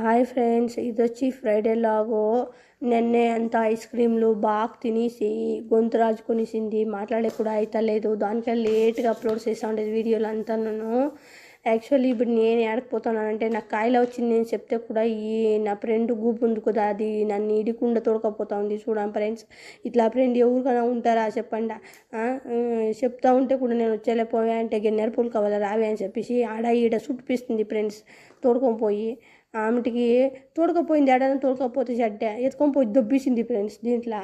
Hi friends, ఇది వచ్చి Friday లాగో. నిన్నే అంతా ఐస్ క్రీమ్లు బాగా తినేసి గొంతు రాజుకొనిసింది, మాట్లాడే కూడా అవుతలేదు. దానికే లేట్గా అప్లోడ్ చేస్తూ ఉండేది వీడియోలు అంతా. నేను యాక్చువల్లీ ఇప్పుడు నేను ఏడకపోతున్నానంటే నాకు కాయలు వచ్చింది నేను చెప్తే కూడా నా ఫ్రెండ్ గూపు ఉంది కదా, అది నన్ను ఇడికుండా తోడుకపోతా ఉంది. చూడండి ఫ్రెండ్స్, ఇట్లా ఫ్రెండ్ ఎవరికైనా ఉంటారా చెప్పండి. చెప్తా ఉంటే కూడా నేను వచ్చేలేపోయా అంటే గిన్నెర పూలు కావాలా రావే అని చెప్పేసి ఆడ ఈడ చుట్టిపిస్తుంది ఫ్రెండ్స్. తోడుకొని పోయి ఆమెటికి తోడుకపోయింది, ఏడాది తోడుకపోతే చెడ్డ ఎత్తుకొని పోయి దొబ్బేసింది ఫ్రెండ్స్. దీంట్లో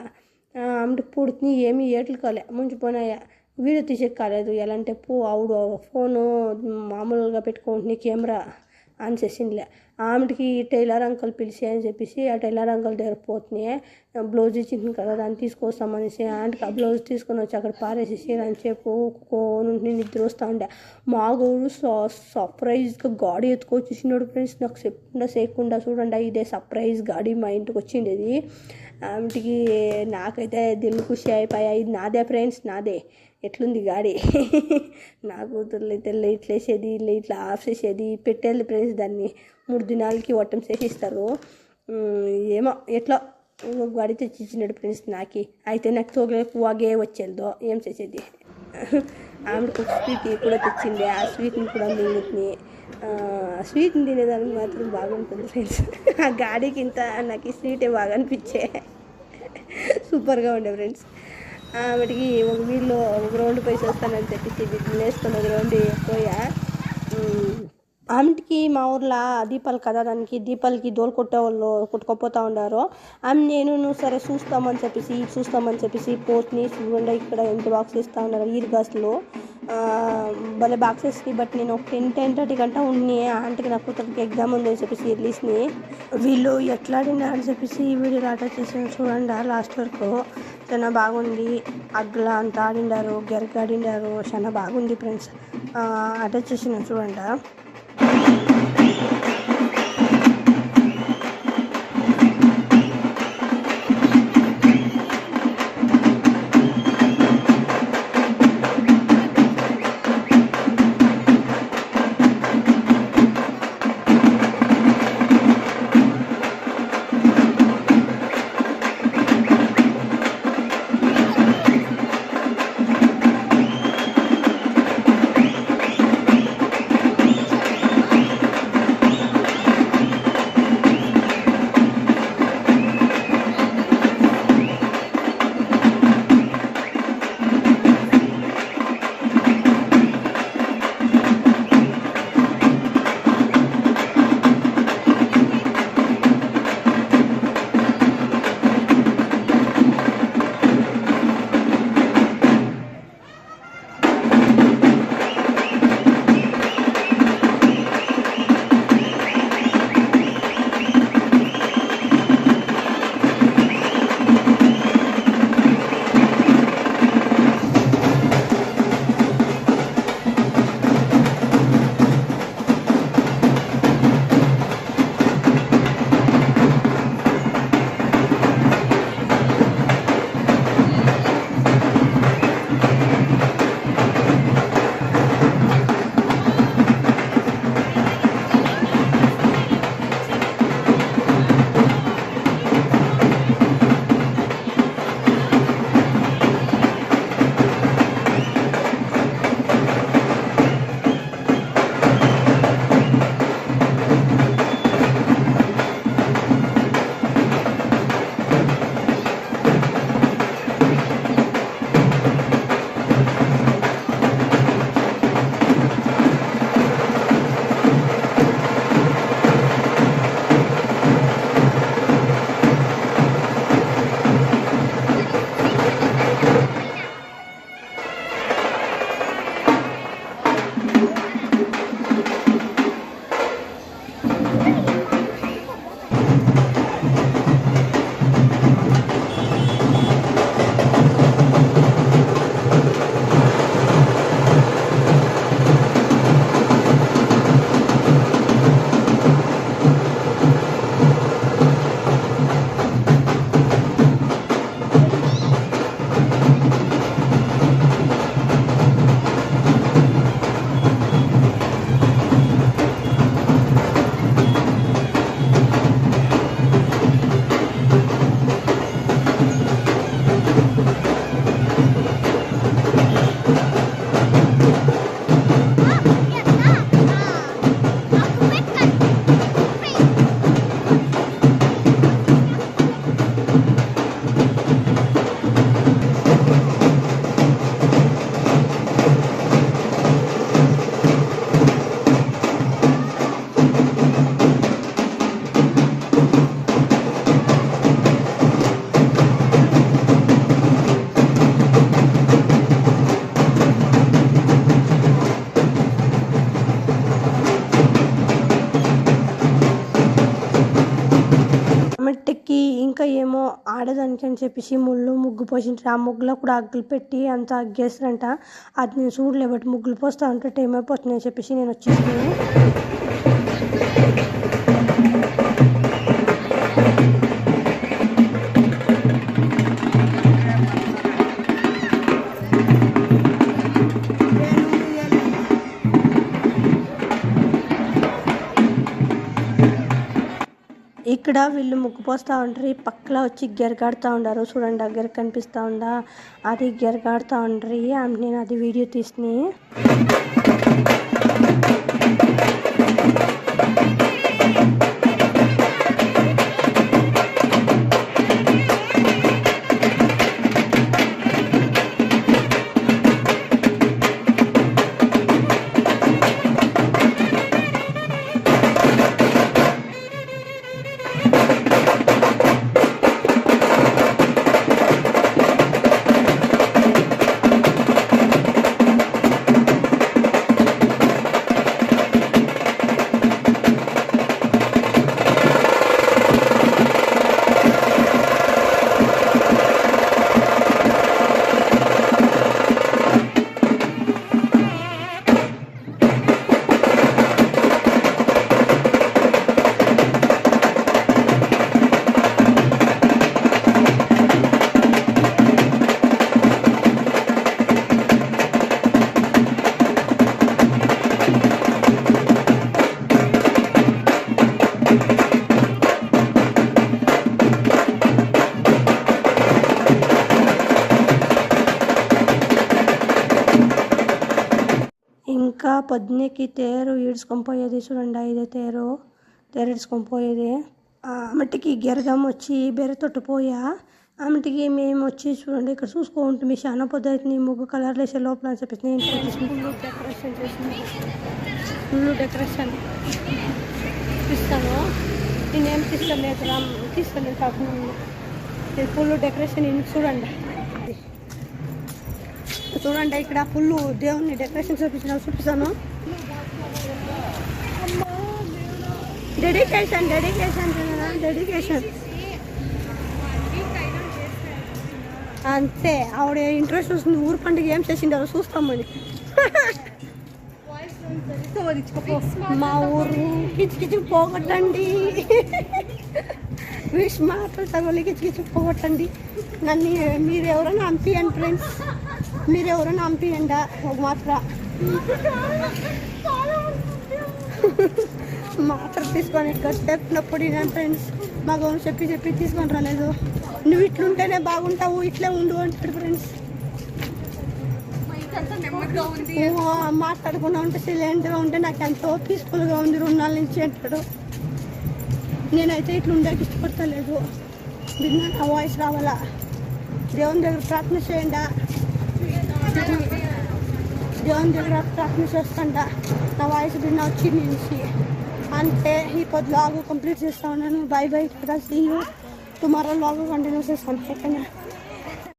ఆమెటికి పుడుతుంది, ఏమి ఏట్లు కాలే, ముంచిపోయినాయా. వీడియో తీసేకి కాలేదు. ఎలా అంటే ఆవిడ ఫోను మామూలుగా పెట్టుకుంటుంది, కెమెరా ఆన్ చేసిందిలే. ఆమెటికి టైలర్ అంకుల్ పిలిచి అని చెప్పేసి ఆ టైలర్ అంకుల్ దగ్గర పోతున్నాయి. బ్లౌజ్ ఇచ్చింది కదా, దాన్ని తీసుకొస్తామనేసి ఆంటీకి ఆ బ్లౌజ్ తీసుకొని వచ్చి అక్కడ పారేసేసి అని చెప్పు నుండి నిద్ర వస్తూ ఉండే. మాగోడు సర్ప్రైజ్గా గాడి ఎత్తుకొచ్చేసినాడు ఫ్రెండ్స్. నాకు చెప్పకుండా చేయకుండా చూడండి, ఇదే సర్ప్రైజ్ గాడి మా ఇంటికి వచ్చిండేది. ఆమెటికి నాకైతే దిల్ ఖుషి అయిపోయా. ఇది నాదే ఫ్రెండ్స్, నాదే. ఎట్లుంది గాడి నా కూతుర్లు అయితే ఇట్లా వేసేది, ఇట్లా ఆఫ్ చేసేది, పెట్టేది ఫ్రెండ్స్. దాన్ని 3 దినాలకి వట్టం చేసిస్తారు. ఏమో ఎట్లా గాడి తెచ్చి ఇచ్చినాడు ఫ్రెండ్స్ నాకి. అయితే నాకు తోగలే పువ్వాగే వచ్చేదో ఏం చేసేది. ఆమెకు స్వీట్ కూడా తెచ్చింది, ఆ స్వీట్ని కూడా మింగుతుంది. స్వీట్ని తినేదానికి మాత్రం బాగుంటుంది ఫ్రెండ్స్. ఆ గాడికి ఇంత నాకు ఈ స్వీటే బాగా అనిపించే, సూపర్గా ఉండే ఫ్రెండ్స్. వాటికి ఒక వీళ్ళు ఒక రౌండ్ పోయి వస్తానని చెప్పేసి వీటిని వేసుకొని ఒక రౌండ్ పోయా. ఆమెకి మా ఊర్లో దీపాలు కదా, దానికి దీపాలకి దోలు కొట్టేవాళ్ళు కొట్టుకోపోతూ ఉండారు. ఆమె నేను సరే చూస్తామని చెప్పేసి పోస్ట్ని చూడండి. ఇక్కడ ఎంత బాక్స్ ఇస్తూ ఉన్నారు ఈర్గాస్లో, భలే బాక్సెస్కి. బట్ నేను ఒక 10:30 గంట ఉన్ని ఆంటీకి నా కూతురికి ఎగ్జామ్ ఉందని చెప్పేసి వెళ్ళేసి వీళ్ళు ఎట్లా ఆడినారు అని చెప్పేసి ఈ వీడియోలో అటాచ్ చేసాను. చూడండి లాస్ట్ వరకు చాలా బాగుంది. అగ్గులా అంతా ఆడిండారు, గెరక ఆడిండారు, చాలా బాగుంది ఫ్రెండ్స్. అటాచ్ చేసిన చూడండి. మట్టికి ఇంకా ఏమో ఆడదానికి అని చెప్పేసి ముగ్గు పోసింటారు. ఆ ముగ్గులో కూడా అగ్గులు పెట్టి అంతా అగ్గేస్తారంట. అది నేను చూడలే, బట్ ముగ్గులు పోస్తా ఉంటే టైం అయిపోతుంది అని చెప్పేసి నేను వచ్చేసాను. ఇక్కడ వీళ్ళు ముగ్గు పోస్తూ ఉంటారు. ఈ పక్కలో వచ్చి గెరగాడుతూ ఉండారు. చూడండి, ఆ గెర కనిపిస్తూ ఉందా, అది గెరగాడుతూ ఉంటారు. నేను అది వీడియో తీసి ఇంకా పొద్దున్నకి తేరు ఈడ్చుకొని పోయేది. చూడండి, ఇదే తేరు ఈడ్చుకొని పోయేది. ఆమెటికి గెరగం వచ్చి బెర తొట్టుపోయా. ఆమెటికి మేము వచ్చి చూడండి ఇక్కడ చూసుకుంటుంది. చాలా పొద్దు అవుతుంది, ముగ్గు కలర్లు వేసే లోపల అని చెప్పేసి నేను డెకరేషన్ చేసింది. ఫుల్ డెకరేషన్ ఇస్తాను. నేనేం తీసుకోలేదు కాకుండా ఫుల్ డెకరేషన్ చూడండి. చూడండి ఇక్కడ ఫుల్ దేవుని డెకరేషన్ చూపిస్తాను. డెడికేషన్ అంతే. ఆవిడ ఇంట్రెస్ట్ వస్తుంది. ఊరు పండుగ ఏం చేసిండారో చూస్తామని. మా ఊరు కిచకిచి పోగొట్టండి, విష్ మాటలు తగలి కిచకిచి పోగొట్టండి. నన్ను మీరు ఎవరైనా పంపియండి ఫ్రెండ్స్, మీరు ఎవరైనా పంపియండి ఒక మాత్ర తీసుకొని గట్టెప్పినప్పుడు నేను ఫ్రెండ్స్ మా గౌను చెప్పి తీసుకొని రాలేదు. నువ్వు ఇట్లుంటేనే బాగుంటావు, ఇట్లే ఉండు అంటాడు ఫ్రెండ్స్. మాట్లాడకుండా ఉంటే సైలెంట్గా ఉంటే నాకు ఎంతో పీస్ఫుల్గా ఉంది 2 నెలల నుంచి అంటాడు. నేనైతే ఇట్లా ఉండడానికి ఇష్టపడతలేదు. విన్నా నా వాయిస్ రావాలా, దేవుని దగ్గర ప్రార్థన చేయండి, దేవుని దగ్గర ప్రార్థన చేస్తాండా నా వాయిస్ విన్నా వచ్చి నుంచి అంటే ఈ పొద్దు లాగు కంప్లీట్ చేస్తా ఉన్నాను. Bye bye, see you tomorrow లాగు కంటిన్యూ చేస్తాను. ఓకేనా?